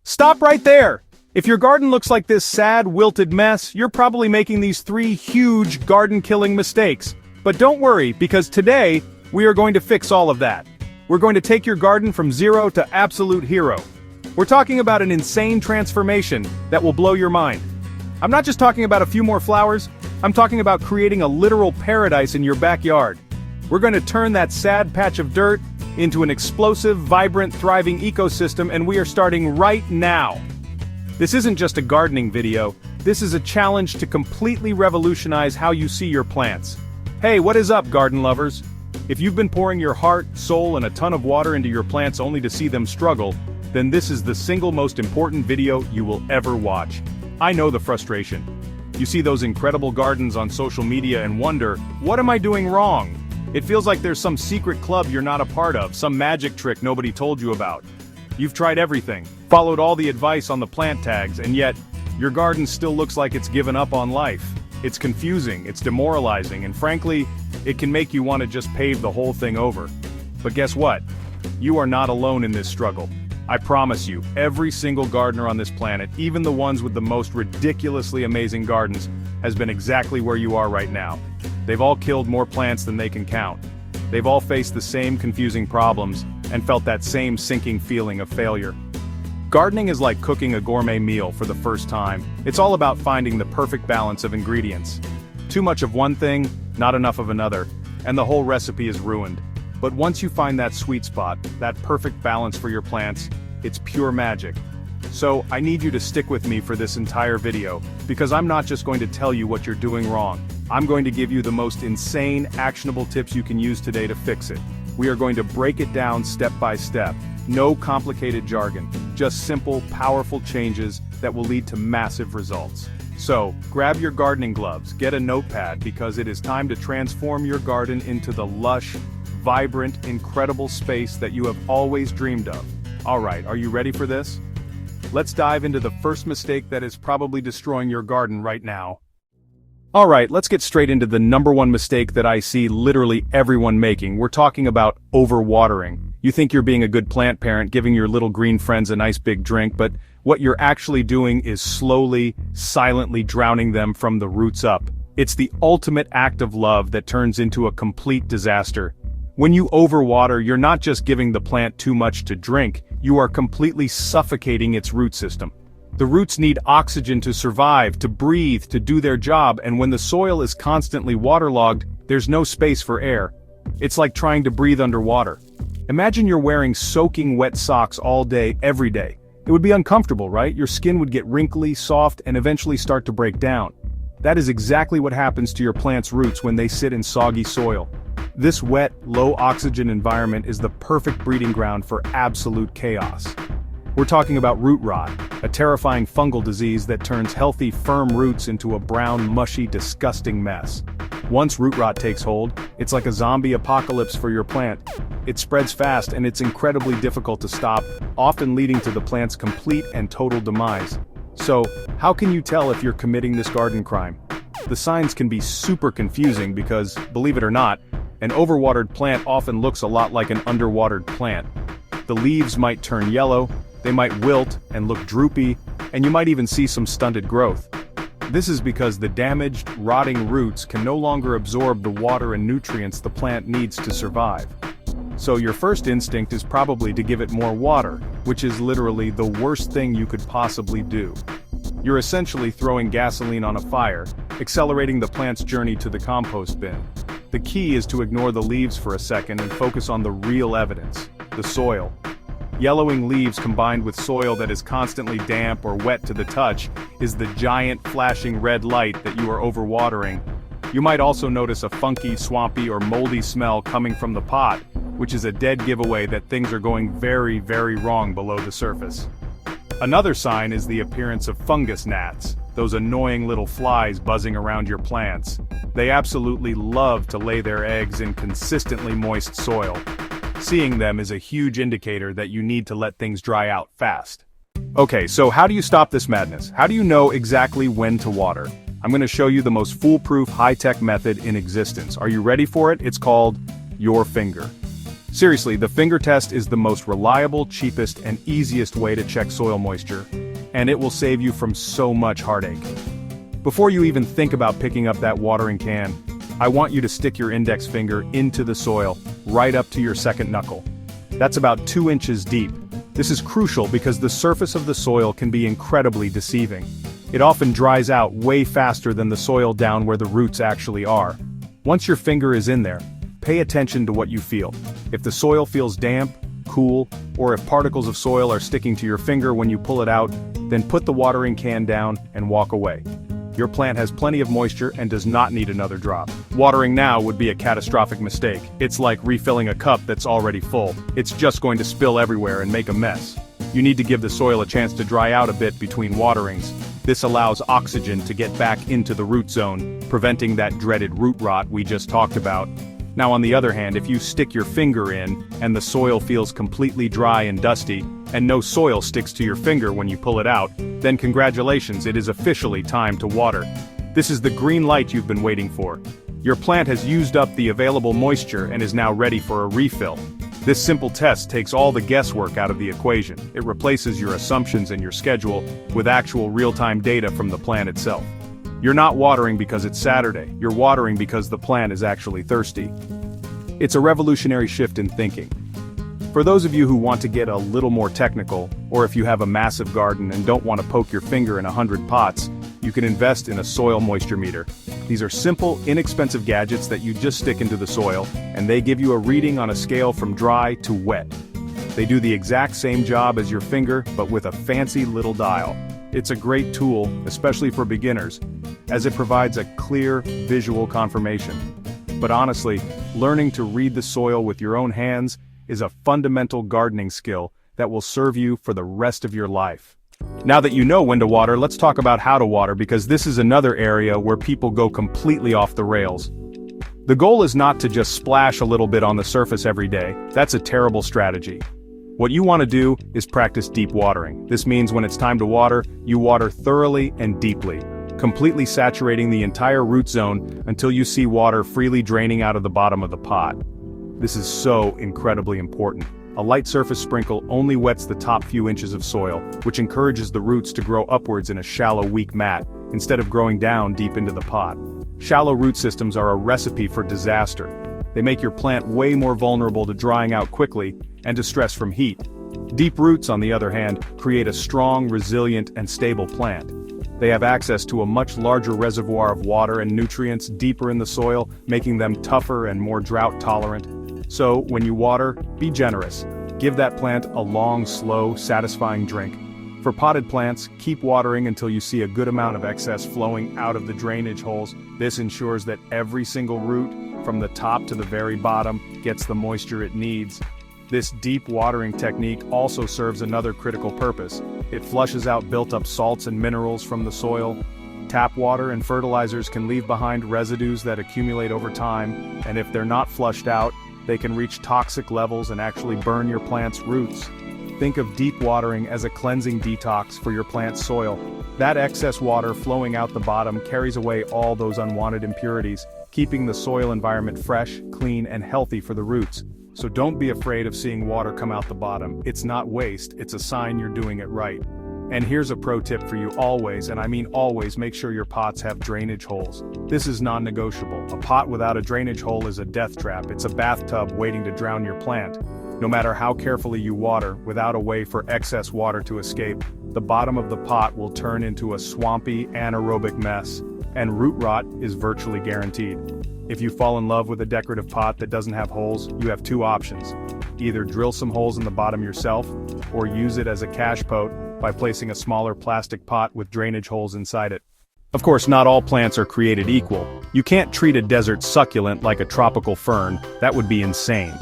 Stop right there! If your garden looks like this sad, wilted mess, you're probably making these 3 huge garden-killing mistakes. But don't worry, because today, we are going to fix all of that. We're going to take your garden from zero to absolute hero. We're talking about an insane transformation that will blow your mind. I'm not just talking about a few more flowers, I'm talking about creating a literal paradise in your backyard. We're going to turn that sad patch of dirt into an explosive, vibrant, thriving ecosystem, and we are starting right now. This isn't just a gardening video, this is a challenge to completely revolutionize how you see your plants. Hey, what is up, garden lovers? If you've been pouring your heart, soul, and a ton of water into your plants only to see them struggle, then this is the single most important video you will ever watch. I know the frustration. You see those incredible gardens on social media and wonder, what am I doing wrong? It feels like there's some secret club you're not a part of, some magic trick nobody told you about. You've tried everything, followed all the advice on the plant tags, and yet, your garden still looks like it's given up on life. It's confusing, it's demoralizing, and frankly, it can make you want to just pave the whole thing over. But guess what? You are not alone in this struggle. I promise you, every single gardener on this planet, even the ones with the most ridiculously amazing gardens, has been exactly where you are right now. They've all killed more plants than they can count. They've all faced the same confusing problems, and felt that same sinking feeling of failure. Gardening is like cooking a gourmet meal for the first time. It's all about finding the perfect balance of ingredients. Too much of one thing, not enough of another, and the whole recipe is ruined. But once you find that sweet spot, that perfect balance for your plants, it's pure magic. So, I need you to stick with me for this entire video, because I'm not just going to tell you what you're doing wrong. I'm going to give you the most insane, actionable tips you can use today to fix it. We are going to break it down step by step. No complicated jargon, just simple, powerful changes that will lead to massive results. So, grab your gardening gloves, get a notepad, because it is time to transform your garden into the lush, vibrant, incredible space that you have always dreamed of. Alright, are you ready for this? Let's dive into the first mistake that is probably destroying your garden right now. Alright, let's get straight into the number one mistake that I see literally everyone making. We're talking about overwatering. You think you're being a good plant parent, giving your little green friends a nice big drink, but what you're actually doing is slowly, silently drowning them from the roots up. It's the ultimate act of love that turns into a complete disaster. When you overwater, you're not just giving the plant too much to drink, you are completely suffocating its root system. The roots need oxygen to survive, to breathe, to do their job, and when the soil is constantly waterlogged, there's no space for air. It's like trying to breathe underwater. Imagine you're wearing soaking wet socks all day, every day. It would be uncomfortable, right? Your skin would get wrinkly, soft, and eventually start to break down. That is exactly what happens to your plant's roots when they sit in soggy soil. This wet, low-oxygen environment is the perfect breeding ground for absolute chaos. We're talking about root rot, a terrifying fungal disease that turns healthy, firm roots into a brown, mushy, disgusting mess. Once root rot takes hold, it's like a zombie apocalypse for your plant. It spreads fast and it's incredibly difficult to stop, often leading to the plant's complete and total demise. So, how can you tell if you're committing this garden crime? The signs can be super confusing because, believe it or not, an overwatered plant often looks a lot like an underwatered plant. The leaves might turn yellow, they might wilt and look droopy, and you might even see some stunted growth. This is because the damaged, rotting roots can no longer absorb the water and nutrients the plant needs to survive. So your first instinct is probably to give it more water, which is literally the worst thing you could possibly do. You're essentially throwing gasoline on a fire, accelerating the plant's journey to the compost bin. The key is to ignore the leaves for a second and focus on the real evidence, the soil. Yellowing leaves combined with soil that is constantly damp or wet to the touch is the giant flashing red light that you are overwatering. You might also notice a funky, swampy, or moldy smell coming from the pot, which is a dead giveaway that things are going very, very wrong below the surface. Another sign is the appearance of fungus gnats, those annoying little flies buzzing around your plants. They absolutely love to lay their eggs in consistently moist soil. Seeing them is a huge indicator that you need to let things dry out fast. Okay, so how do you stop this madness? How do you know exactly when to water? I'm going to show you the most foolproof high-tech method in existence. Are you ready for it? It's called your finger. Seriously, the finger test is the most reliable, cheapest, and easiest way to check soil moisture, and it will save you from so much heartache. Before you even think about picking up that watering can, I want you to stick your index finger into the soil, right up to your second knuckle. That's about 2 inches deep. This is crucial because the surface of the soil can be incredibly deceiving. It often dries out way faster than the soil down where the roots actually are. Once your finger is in there, pay attention to what you feel. If the soil feels damp, cool, or if particles of soil are sticking to your finger when you pull it out, then put the watering can down and walk away. Your plant has plenty of moisture and does not need another drop. Watering now would be a catastrophic mistake. It's like refilling a cup that's already full. It's just going to spill everywhere and make a mess. You need to give the soil a chance to dry out a bit between waterings. This allows oxygen to get back into the root zone, preventing that dreaded root rot we just talked about. Now on the other hand, if you stick your finger in, and the soil feels completely dry and dusty, and no soil sticks to your finger when you pull it out, then congratulations, it is officially time to water. This is the green light you've been waiting for. Your plant has used up the available moisture and is now ready for a refill. This simple test takes all the guesswork out of the equation. It replaces your assumptions and your schedule with actual real-time data from the plant itself. You're not watering because it's Saturday, you're watering because the plant is actually thirsty. It's a revolutionary shift in thinking. For those of you who want to get a little more technical, or if you have a massive garden and don't want to poke your finger in 100 pots, you can invest in a soil moisture meter. These are simple, inexpensive gadgets that you just stick into the soil, and they give you a reading on a scale from dry to wet. They do the exact same job as your finger, but with a fancy little dial. It's a great tool, especially for beginners, as it provides a clear, visual confirmation. But honestly, learning to read the soil with your own hands is a fundamental gardening skill that will serve you for the rest of your life. Now that you know when to water, let's talk about how to water, because this is another area where people go completely off the rails. The goal is not to just splash a little bit on the surface every day. That's a terrible strategy. What you want to do is practice deep watering. This means when it's time to water, you water thoroughly and deeply, completely saturating the entire root zone until you see water freely draining out of the bottom of the pot. This is so incredibly important. A light surface sprinkle only wets the top few inches of soil, which encourages the roots to grow upwards in a shallow, weak mat, instead of growing down deep into the pot. Shallow root systems are a recipe for disaster. They make your plant way more vulnerable to drying out quickly and to stress from heat. Deep roots, on the other hand, create a strong, resilient, and stable plant. They have access to a much larger reservoir of water and nutrients deeper in the soil, making them tougher and more drought-tolerant. So, when you water, be generous. Give that plant a long, slow, satisfying drink. For potted plants, keep watering until you see a good amount of excess flowing out of the drainage holes. This ensures that every single root, from the top to the very bottom, gets the moisture it needs. This deep watering technique also serves another critical purpose. It flushes out built-up salts and minerals from the soil. Tap water and fertilizers can leave behind residues that accumulate over time, and if they're not flushed out, they can reach toxic levels and actually burn your plant's roots. Think of deep watering as a cleansing detox for your plant's soil. That excess water flowing out the bottom carries away all those unwanted impurities, keeping the soil environment fresh, clean, and healthy for the roots. So don't be afraid of seeing water come out the bottom. It's not waste, it's a sign you're doing it right. And here's a pro tip for you: always, and I mean always, make sure your pots have drainage holes. This is non-negotiable. A pot without a drainage hole is a death trap. It's a bathtub waiting to drown your plant. No matter how carefully you water, without a way for excess water to escape, the bottom of the pot will turn into a swampy, anaerobic mess, and root rot is virtually guaranteed. If you fall in love with a decorative pot that doesn't have holes, you have two options. Either drill some holes in the bottom yourself, or use it as a cash pot by placing a smaller plastic pot with drainage holes inside it. Of course, not all plants are created equal. You can't treat a desert succulent like a tropical fern. That would be insane.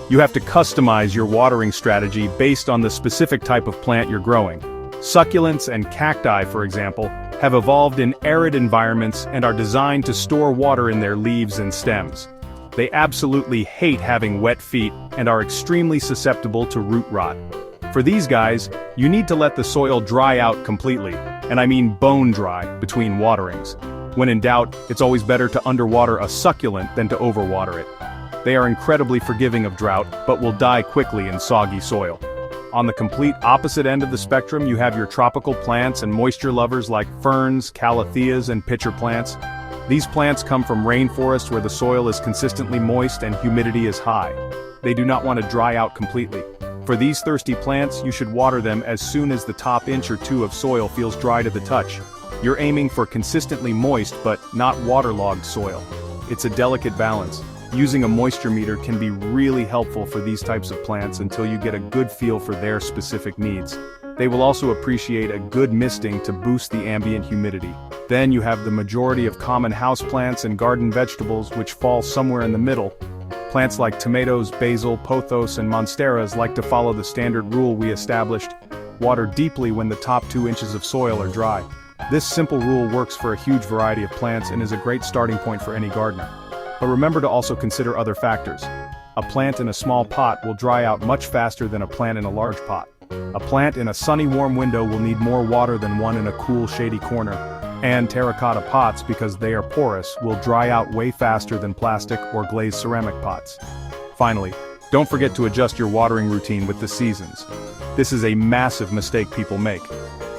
You have to customize your watering strategy based on the specific type of plant you're growing. Succulents and cacti, for example, have evolved in arid environments and are designed to store water in their leaves and stems. They absolutely hate having wet feet and are extremely susceptible to root rot. For these guys, you need to let the soil dry out completely, and I mean bone dry, between waterings. When in doubt, it's always better to underwater a succulent than to overwater it. They are incredibly forgiving of drought, but will die quickly in soggy soil. On the complete opposite end of the spectrum, you have your tropical plants and moisture lovers like ferns, calatheas, and pitcher plants. These plants come from rainforests where the soil is consistently moist and humidity is high. They do not want to dry out completely. For these thirsty plants, you should water them as soon as the top inch or two of soil feels dry to the touch. You're aiming for consistently moist but not waterlogged soil. It's a delicate balance. Using a moisture meter can be really helpful for these types of plants until you get a good feel for their specific needs. They will also appreciate a good misting to boost the ambient humidity. Then you have the majority of common houseplants and garden vegetables which fall somewhere in the middle. Plants like tomatoes, basil, pothos, and monsteras like to follow the standard rule we established: water deeply when the top 2 inches of soil are dry. This simple rule works for a huge variety of plants and is a great starting point for any gardener. But remember to also consider other factors. A plant in a small pot will dry out much faster than a plant in a large pot. A plant in a sunny warm window will need more water than one in a cool shady corner. And terracotta pots, because they are porous, will dry out way faster than plastic or glazed ceramic pots. Finally, don't forget to adjust your watering routine with the seasons. This is a massive mistake people make.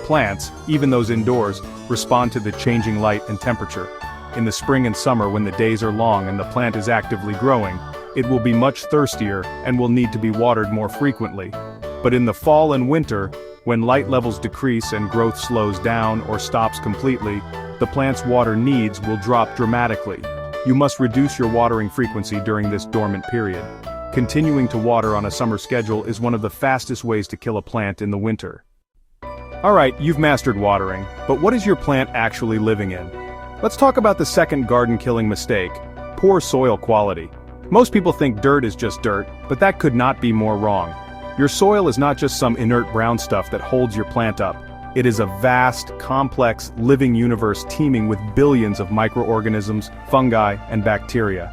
Plants, even those indoors, respond to the changing light and temperature. In the spring and summer, when the days are long and the plant is actively growing, it will be much thirstier and will need to be watered more frequently. But in the fall and winter, when light levels decrease and growth slows down or stops completely, the plant's water needs will drop dramatically. You must reduce your watering frequency during this dormant period. Continuing to water on a summer schedule is one of the fastest ways to kill a plant in the winter. Alright, you've mastered watering, but what is your plant actually living in? Let's talk about the second garden-killing mistake: poor soil quality. Most people think dirt is just dirt, but that could not be more wrong. Your soil is not just some inert brown stuff that holds your plant up. It is a vast, complex, living universe teeming with billions of microorganisms, fungi, and bacteria.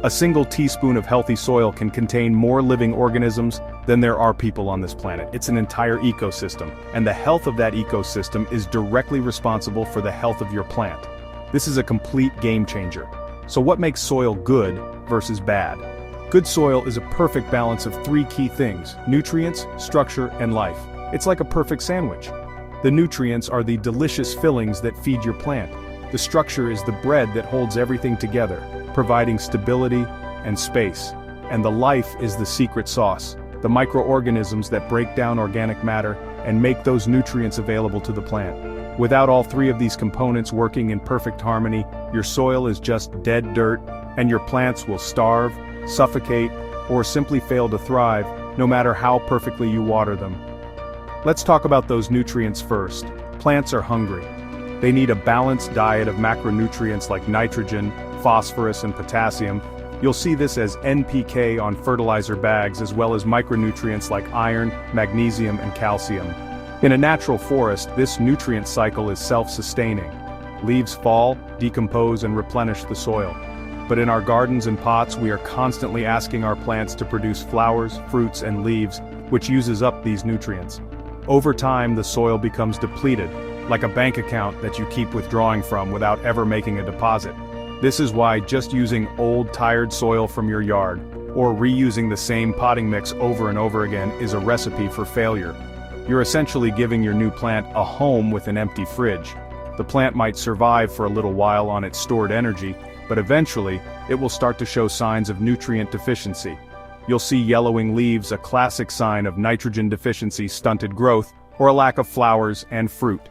A single teaspoon of healthy soil can contain more living organisms than there are people on this planet. It's an entire ecosystem, and the health of that ecosystem is directly responsible for the health of your plant. This is a complete game changer. So what makes soil good versus bad? Good soil is a perfect balance of 3 key things: nutrients, structure, and life. It's like a perfect sandwich. The nutrients are the delicious fillings that feed your plant. The structure is the bread that holds everything together, providing stability and space. And the life is the secret sauce, the microorganisms that break down organic matter and make those nutrients available to the plant. Without all 3 of these components working in perfect harmony, your soil is just dead dirt, and your plants will starve, suffocate, or simply fail to thrive, no matter how perfectly you water them. Let's talk about those nutrients first. Plants are hungry. They need a balanced diet of macronutrients like nitrogen, phosphorus, and potassium. You'll see this as NPK on fertilizer bags, as well as micronutrients like iron, magnesium, and calcium. In a natural forest, this nutrient cycle is self-sustaining. Leaves fall, decompose, and replenish the soil. But in our gardens and pots, we are constantly asking our plants to produce flowers, fruits, and leaves, which uses up these nutrients. Over time, the soil becomes depleted, like a bank account that you keep withdrawing from without ever making a deposit. This is why just using old, tired soil from your yard, or reusing the same potting mix over and over again, is a recipe for failure. You're essentially giving your new plant a home with an empty fridge. The plant might survive for a little while on its stored energy, but eventually, it will start to show signs of nutrient deficiency. You'll see yellowing leaves, a classic sign of nitrogen deficiency, stunted growth, or a lack of flowers and fruit.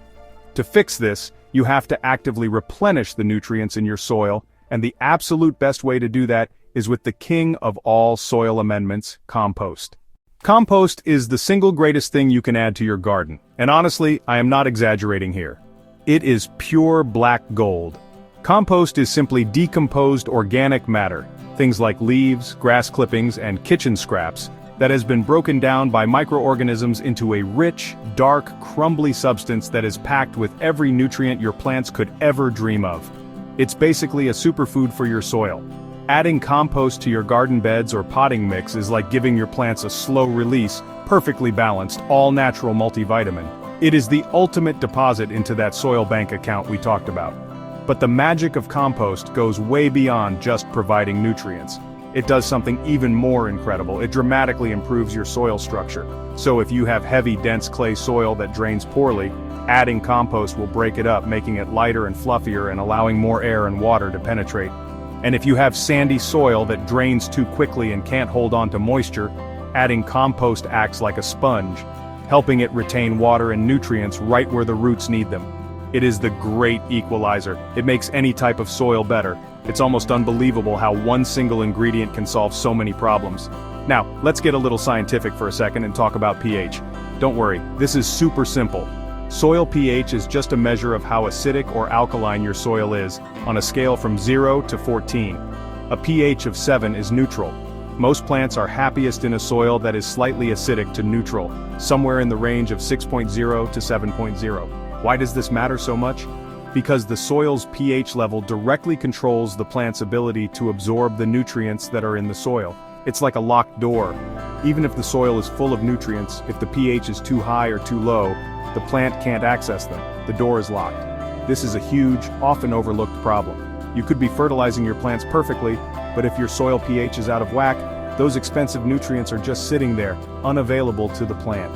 To fix this, you have to actively replenish the nutrients in your soil, and the absolute best way to do that is with the king of all soil amendments, compost. Compost is the single greatest thing you can add to your garden, and honestly, I am not exaggerating here. It is pure black gold. Compost is simply decomposed organic matter, things like leaves, grass clippings, and kitchen scraps, that has been broken down by microorganisms into a rich, dark, crumbly substance that is packed with every nutrient your plants could ever dream of. It's basically a superfood for your soil. Adding compost to your garden beds or potting mix is like giving your plants a slow-release, perfectly balanced, all-natural multivitamin. It is the ultimate deposit into that soil bank account we talked about. But the magic of compost goes way beyond just providing nutrients. it does something even more incredible. It dramatically improves your soil structure. So if you have heavy, dense clay soil that drains poorly, adding compost will break it up, making it lighter and fluffier and allowing more air and water to penetrate. And if you have sandy soil that drains too quickly and can't hold on to moisture, adding compost acts like a sponge, helping it retain water and nutrients right where the roots need them. It is the great equalizer. It makes any type of soil better. It's almost unbelievable how one single ingredient can solve so many problems. Now, let's get a little scientific for a second and talk about pH. Don't worry, this is super simple. Soil pH is just a measure of how acidic or alkaline your soil is, on a scale from 0 to 14. A pH of 7 is neutral. Most plants are happiest in a soil that is slightly acidic to neutral, somewhere in the range of 6.0 to 7.0. Why does this matter so much? Because the soil's pH level directly controls the plant's ability to absorb the nutrients that are in the soil. It's like a locked door. Even if the soil is full of nutrients, if the pH is too high or too low, the plant can't access them. The door is locked. This is a huge, often overlooked problem. You could be fertilizing your plants perfectly, but if your soil pH is out of whack, those expensive nutrients are just sitting there, unavailable to the plant.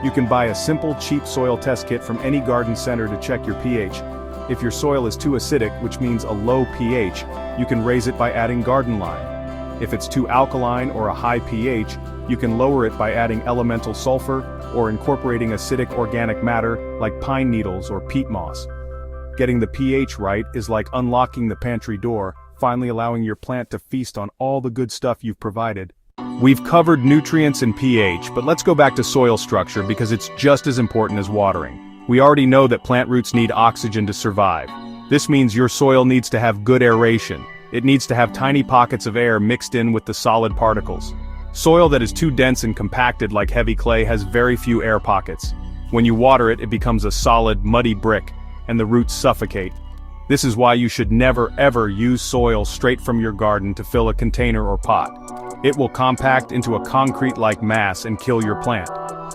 You can buy a simple, cheap soil test kit from any garden center to check your pH. If your soil is too acidic, which means a low pH, you can raise it by adding garden lime. If it's too alkaline or a high pH, you can lower it by adding elemental sulfur or incorporating acidic organic matter like pine needles or peat moss. Getting the pH right is like unlocking the pantry door, finally allowing your plant to feast on all the good stuff you've provided. We've covered nutrients and pH, but let's go back to soil structure because it's just as important as watering. We already know that plant roots need oxygen to survive. This means your soil needs to have good aeration. It needs to have tiny pockets of air mixed in with the solid particles. Soil that is too dense and compacted like heavy clay has very few air pockets. When you water it, it becomes a solid, muddy brick, and the roots suffocate. This is why you should never ever use soil straight from your garden to fill a container or pot. It will compact into a concrete-like mass and kill your plant.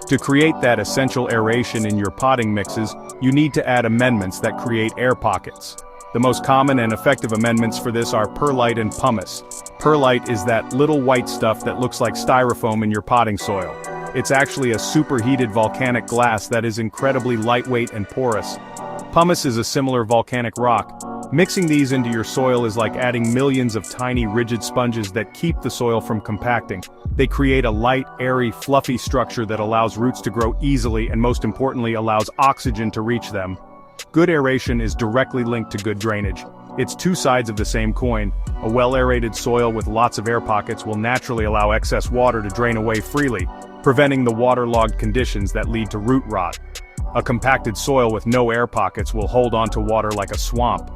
To create that essential aeration in your potting mixes, you need to add amendments that create air pockets. The most common and effective amendments for this are perlite and pumice. Perlite is that little white stuff that looks like styrofoam in your potting soil. It's actually a superheated volcanic glass that is incredibly lightweight and porous. Pumice is a similar volcanic rock. Mixing these into your soil is like adding millions of tiny rigid sponges that keep the soil from compacting. They create a light, airy, fluffy structure that allows roots to grow easily and most importantly allows oxygen to reach them. Good aeration is directly linked to good drainage. It's two sides of the same coin. A well-aerated soil with lots of air pockets will naturally allow excess water to drain away freely, preventing the waterlogged conditions that lead to root rot. A compacted soil with no air pockets will hold on to water like a swamp.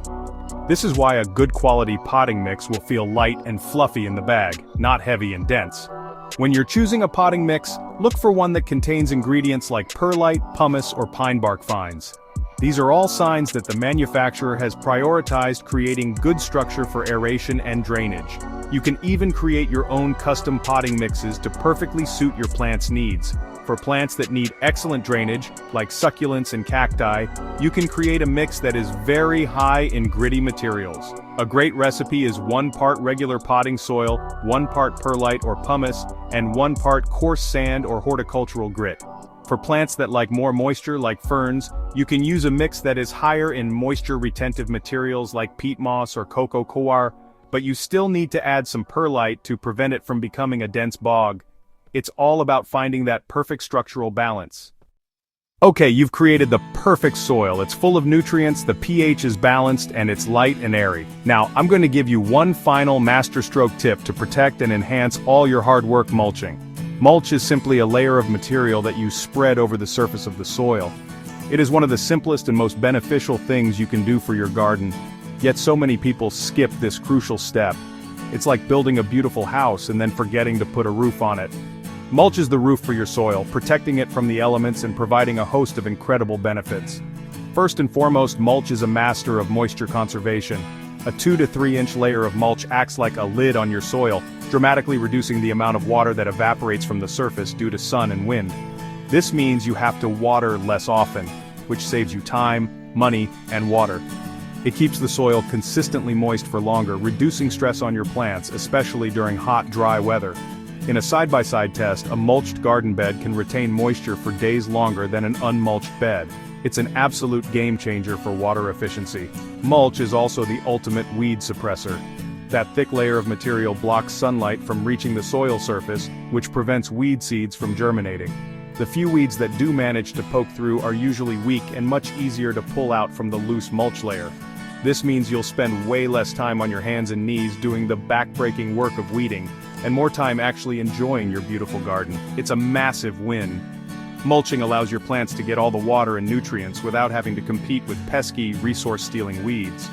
This is why a good quality potting mix will feel light and fluffy in the bag, not heavy and dense. When you're choosing a potting mix, look for one that contains ingredients like perlite, pumice, or pine bark fines. These are all signs that the manufacturer has prioritized creating good structure for aeration and drainage. You can even create your own custom potting mixes to perfectly suit your plant's needs. For plants that need excellent drainage, like succulents and cacti, you can create a mix that is very high in gritty materials. A great recipe is 1 part regular potting soil, 1 part perlite or pumice, and 1 part coarse sand or horticultural grit. For plants that like more moisture, like ferns, you can use a mix that is higher in moisture-retentive materials like peat moss or coco coir, but you still need to add some perlite to prevent it from becoming a dense bog. It's all about finding that perfect structural balance. Okay, you've created the perfect soil. It's full of nutrients, the pH is balanced, and it's light and airy. Now, I'm going to give you one final masterstroke tip to protect and enhance all your hard work mulching. Mulch is simply a layer of material that you spread over the surface of the soil. It is one of the simplest and most beneficial things you can do for your garden, yet so many people skip this crucial step. It's like building a beautiful house and then forgetting to put a roof on it. Mulch is the roof for your soil, protecting it from the elements and providing a host of incredible benefits. First and foremost, mulch is a master of moisture conservation. A 2 to 3 inch layer of mulch acts like a lid on your soil, dramatically reducing the amount of water that evaporates from the surface due to sun and wind. This means you have to water less often, which saves you time, money, and water. It keeps the soil consistently moist for longer, reducing stress on your plants, especially during hot, dry weather. In a side-by-side test, a mulched garden bed can retain moisture for days longer than an unmulched bed. It's an absolute game changer for water efficiency. Mulch is also the ultimate weed suppressor. That thick layer of material blocks sunlight from reaching the soil surface, which prevents weed seeds from germinating. The few weeds that do manage to poke through are usually weak and much easier to pull out from the loose mulch layer. This means you'll spend way less time on your hands and knees doing the back-breaking work of weeding, and more time actually enjoying your beautiful garden. It's a massive win. Mulching allows your plants to get all the water and nutrients without having to compete with pesky, resource-stealing weeds.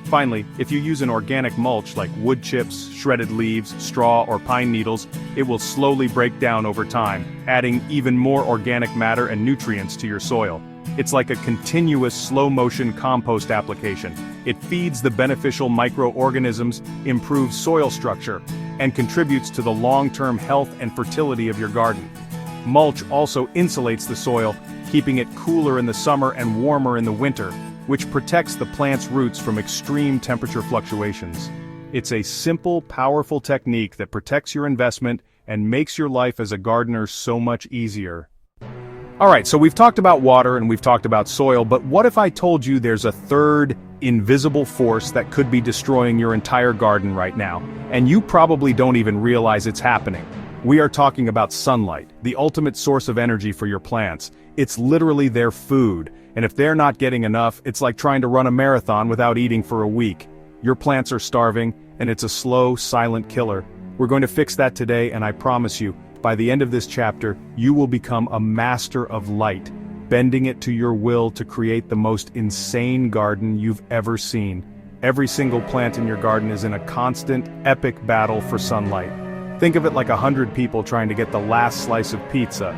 Finally, if you use an organic mulch like wood chips, shredded leaves, straw, or pine needles, it will slowly break down over time, adding even more organic matter and nutrients to your soil. It's like a continuous slow-motion compost application. It feeds the beneficial microorganisms, improves soil structure, and contributes to the long-term health and fertility of your garden. Mulch also insulates the soil, keeping it cooler in the summer and warmer in the winter, which protects the plant's roots from extreme temperature fluctuations. It's a simple, powerful technique that protects your investment and makes your life as a gardener so much easier. Alright, so we've talked about water and we've talked about soil, but what if I told you there's a third, invisible force that could be destroying your entire garden right now, and you probably don't even realize it's happening? We are talking about sunlight, the ultimate source of energy for your plants. It's literally their food, and if they're not getting enough, it's like trying to run a marathon without eating for a week. Your plants are starving, and it's a slow, silent killer. We're going to fix that today, and I promise you, by the end of this chapter, you will become a master of light, bending it to your will to create the most insane garden you've ever seen. Every single plant in your garden is in a constant, epic battle for sunlight. Think of it like 100 people trying to get the last slice of pizza.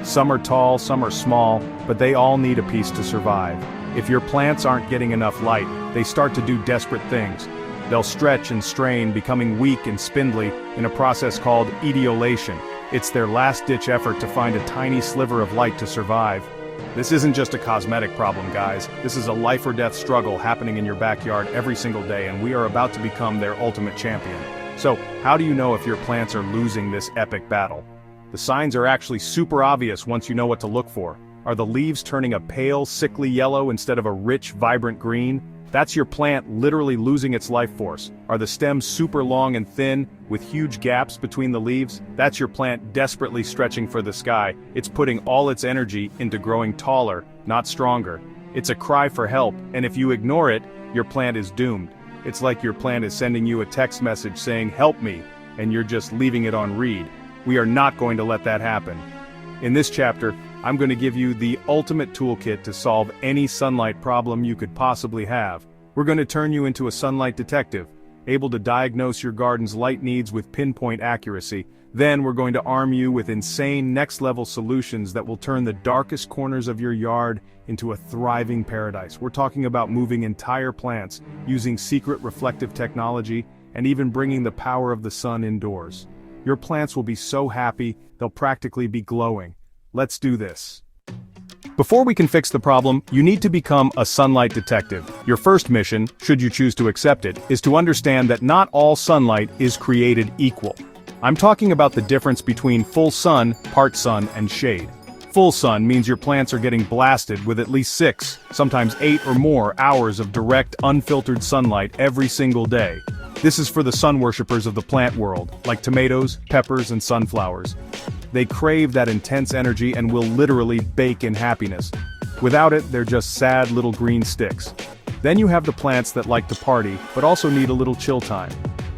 Some are tall, some are small, but they all need a piece to survive. If your plants aren't getting enough light, they start to do desperate things. They'll stretch and strain, becoming weak and spindly in a process called etiolation. It's their last-ditch effort to find a tiny sliver of light to survive. This isn't just a cosmetic problem, guys. This is a life-or-death struggle happening in your backyard every single day, and we are about to become their ultimate champion. So, how do you know if your plants are losing this epic battle? The signs are actually super obvious once you know what to look for. Are the leaves turning a pale, sickly yellow instead of a rich, vibrant green? That's your plant literally losing its life force. Are the stems super long and thin, with huge gaps between the leaves? That's your plant desperately stretching for the sky. It's putting all its energy into growing taller, not stronger. It's a cry for help, and if you ignore it, your plant is doomed. It's like your plant is sending you a text message saying, "Help me," and you're just leaving it on read. We are not going to let that happen. In this chapter, I'm going to give you the ultimate toolkit to solve any sunlight problem you could possibly have. We're going to turn you into a sunlight detective, able to diagnose your garden's light needs with pinpoint accuracy. Then we're going to arm you with insane next-level solutions that will turn the darkest corners of your yard into a thriving paradise. We're talking about moving entire plants, using secret reflective technology, and even bringing the power of the sun indoors. Your plants will be so happy, they'll practically be glowing. Let's do this. Before we can fix the problem, you need to become a sunlight detective. Your first mission, should you choose to accept it, is to understand that not all sunlight is created equal. I'm talking about the difference between full sun, part sun, and shade. Full sun means your plants are getting blasted with at least 6, sometimes 8 or more hours of direct, unfiltered sunlight every single day. This is for the sun worshippers of the plant world, like tomatoes, peppers, and sunflowers. They crave that intense energy and will literally bake in happiness. Without it, they're just sad little green sticks. Then you have the plants that like to party, but also need a little chill time.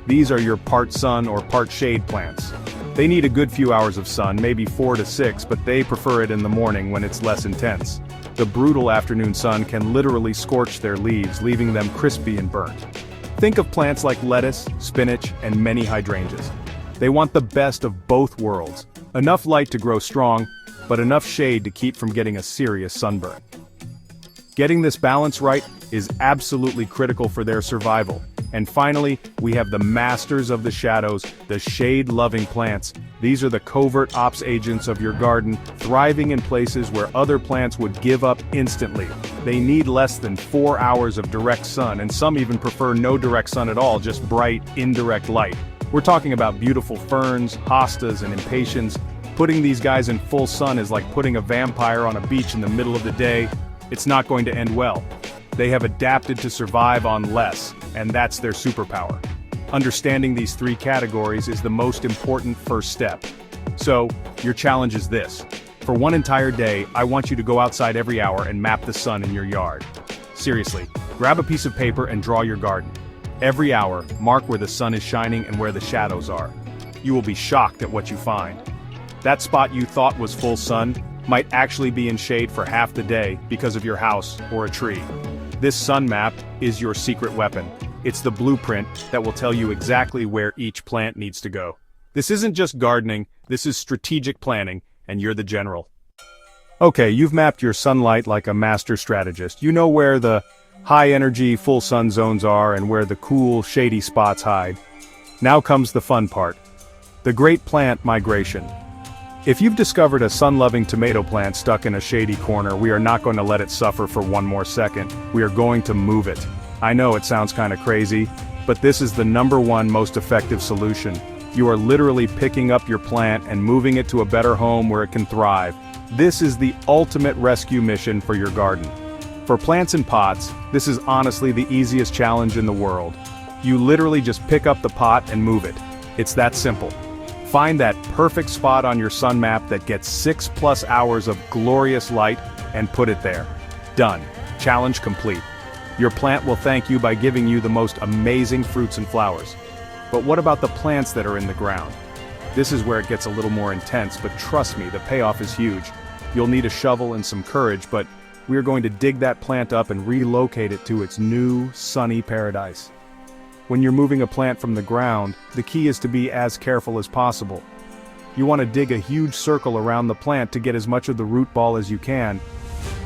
These are your part sun or part shade plants. They need a good few hours of sun, maybe 4 to 6, but they prefer it in the morning when it's less intense. The brutal afternoon sun can literally scorch their leaves, leaving them crispy and burnt. Think of plants like lettuce, spinach, and many hydrangeas. They want the best of both worlds. Enough light to grow strong, but enough shade to keep from getting a serious sunburn. Getting this balance right is absolutely critical for their survival. And finally, we have the masters of the shadows, the shade-loving plants. These are the covert ops agents of your garden, thriving in places where other plants would give up instantly. They need less than 4 hours of direct sun, and some even prefer no direct sun at all, just bright, indirect light. We're talking about beautiful ferns, hostas, and impatiens. Putting these guys in full sun is like putting a vampire on a beach in the middle of the day. It's not going to end well. They have adapted to survive on less, and that's their superpower. Understanding these three categories is the most important first step. So, your challenge is this. For one entire day, I want you to go outside every hour and map the sun in your yard. Seriously, grab a piece of paper and draw your garden. Every hour, mark where the sun is shining and where the shadows are. You will be shocked at what you find. That spot you thought was full sun might actually be in shade for half the day because of your house or a tree. This sun map is your secret weapon. It's the blueprint that will tell you exactly where each plant needs to go. This isn't just gardening, this is strategic planning, and you're the general. Okay, you've mapped your sunlight like a master strategist. You know where the high-energy, full sun zones are and where the cool, shady spots hide. Now comes the fun part. The great plant migration. If you've discovered a sun-loving tomato plant stuck in a shady corner, we are not going to let it suffer for one more second. We are going to move it. I know it sounds kind of crazy, but this is the #1 most effective solution. You are literally picking up your plant and moving it to a better home where it can thrive. This is the ultimate rescue mission for your garden. For plants in pots, this is honestly the easiest challenge in the world. You literally just pick up the pot and move it. It's that simple. Find that perfect spot on your sun map that gets 6+ hours of glorious light and put it there. Done. Challenge complete. Your plant will thank you by giving you the most amazing fruits and flowers. But what about the plants that are in the ground? This is where it gets a little more intense, but trust me, the payoff is huge. You'll need a shovel and some courage, but we are going to dig that plant up and relocate it to its new, sunny paradise. When you're moving a plant from the ground, the key is to be as careful as possible. You want to dig a huge circle around the plant to get as much of the root ball as you can.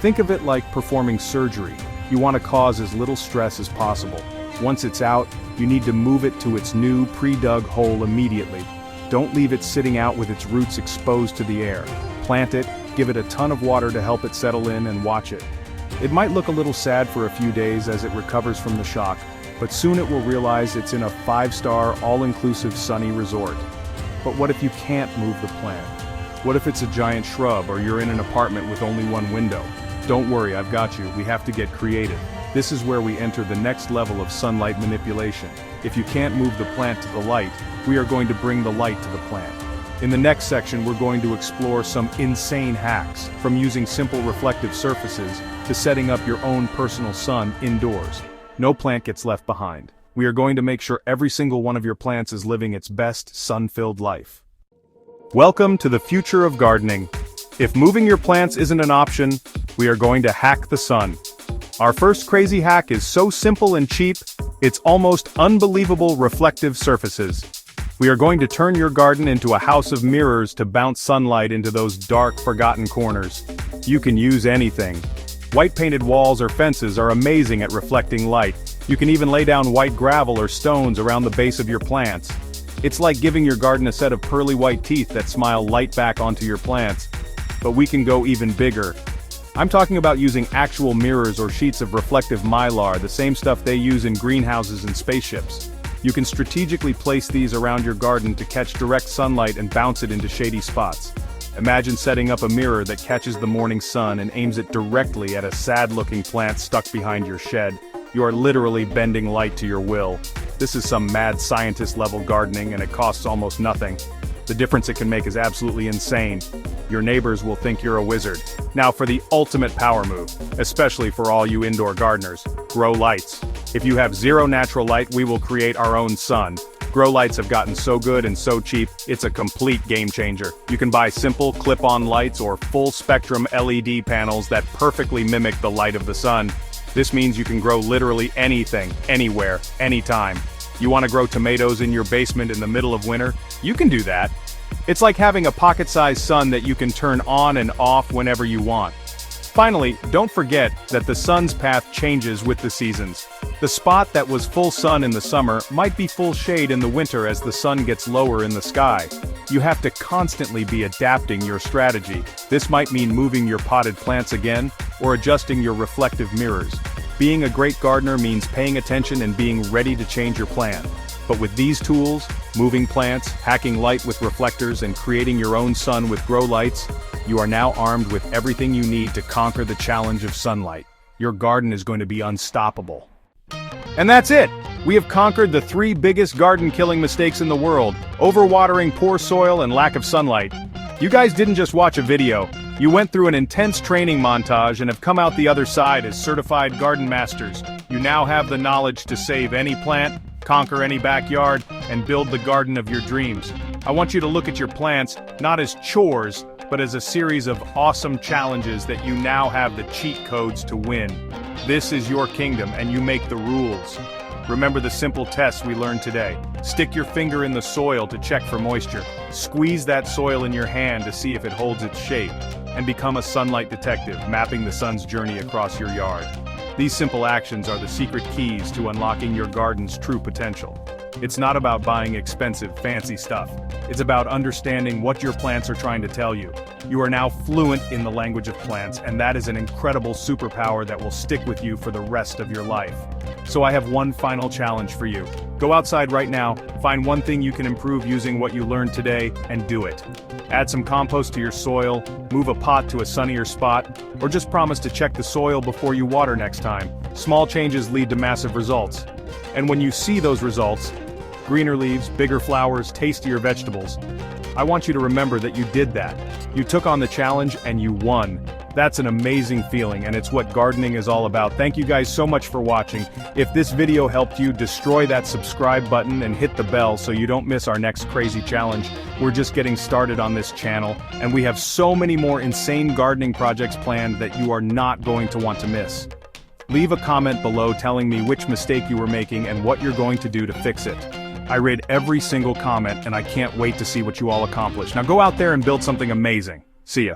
Think of it like performing surgery. You want to cause as little stress as possible. Once it's out, you need to move it to its new pre-dug hole immediately. Don't leave it sitting out with its roots exposed to the air. Plant it, give it a ton of water to help it settle in, and watch it. It might look a little sad for a few days as it recovers from the shock, but soon it will realize it's in a 5-star, all-inclusive sunny resort. But what if you can't move the plant? What if it's a giant shrub or you're in an apartment with only one window? Don't worry, I've got you. We have to get creative. This is where we enter the next level of sunlight manipulation. If you can't move the plant to the light, we are going to bring the light to the plant. In the next section, we're going to explore some insane hacks, from using simple reflective surfaces to setting up your own personal sun indoors. No plant gets left behind. We are going to make sure every single one of your plants is living its best sun-filled life. Welcome to the future of gardening. If moving your plants isn't an option, we are going to hack the sun. Our first crazy hack is so simple and cheap, it's almost unbelievable: reflective surfaces. We are going to turn your garden into a house of mirrors to bounce sunlight into those dark, forgotten corners. You can use anything. White painted walls or fences are amazing at reflecting light. You can even lay down white gravel or stones around the base of your plants. It's like giving your garden a set of pearly white teeth that smile light back onto your plants. But we can go even bigger. I'm talking about using actual mirrors or sheets of reflective mylar, the same stuff they use in greenhouses and spaceships. You can strategically place these around your garden to catch direct sunlight and bounce it into shady spots. Imagine setting up a mirror that catches the morning sun and aims it directly at a sad-looking plant stuck behind your shed. You are literally bending light to your will. This is some mad scientist-level gardening, and it costs almost nothing. The difference it can make is absolutely insane. Your neighbors will think you're a wizard. Now for the ultimate power move, especially for all you indoor gardeners: grow lights. If you have zero natural light, we will create our own sun. Grow lights have gotten so good and so cheap, it's a complete game changer. You can buy simple clip-on lights or full-spectrum LED panels that perfectly mimic the light of the sun. This means you can grow literally anything, anywhere, anytime. You want to grow tomatoes in your basement in the middle of winter? You can do that. It's like having a pocket-sized sun that you can turn on and off whenever you want. Finally, don't forget that the sun's path changes with the seasons. The spot that was full sun in the summer might be full shade in the winter as the sun gets lower in the sky. You have to constantly be adapting your strategy. This might mean moving your potted plants again, or adjusting your reflective mirrors. Being a great gardener means paying attention and being ready to change your plan. But with these tools, moving plants, hacking light with reflectors, and creating your own sun with grow lights, you are now armed with everything you need to conquer the challenge of sunlight. Your garden is going to be unstoppable. And that's it! We have conquered the 3 biggest garden-killing mistakes in the world: overwatering, poor soil, and lack of sunlight. You guys didn't just watch a video, you went through an intense training montage and have come out the other side as certified garden masters. You now have the knowledge to save any plant, conquer any backyard, and build the garden of your dreams. I want you to look at your plants, not as chores, but as a series of awesome challenges that you now have the cheat codes to win. This is your kingdom, and you make the rules. Remember the simple tests we learned today. Stick your finger in the soil to check for moisture. Squeeze that soil in your hand to see if it holds its shape. And become a sunlight detective, mapping the sun's journey across your yard. These simple actions are the secret keys to unlocking your garden's true potential. It's not about buying expensive, fancy stuff. It's about understanding what your plants are trying to tell you. You are now fluent in the language of plants, and that is an incredible superpower that will stick with you for the rest of your life. So I have one final challenge for you. Go outside right now, find one thing you can improve using what you learned today, and do it. Add some compost to your soil, move a pot to a sunnier spot, or just promise to check the soil before you water next time. Small changes lead to massive results. And when you see those results, greener leaves, bigger flowers, tastier vegetables, I want you to remember that you did that. You took on the challenge and you won. That's an amazing feeling, and it's what gardening is all about. Thank you guys so much for watching. If this video helped you, destroy that subscribe button and hit the bell so you don't miss our next crazy challenge. We're just getting started on this channel, and we have so many more insane gardening projects planned that you are not going to want to miss. Leave a comment below telling me which mistake you were making and what you're going to do to fix it. I read every single comment, and I can't wait to see what you all accomplish. Now go out there and build something amazing. See ya.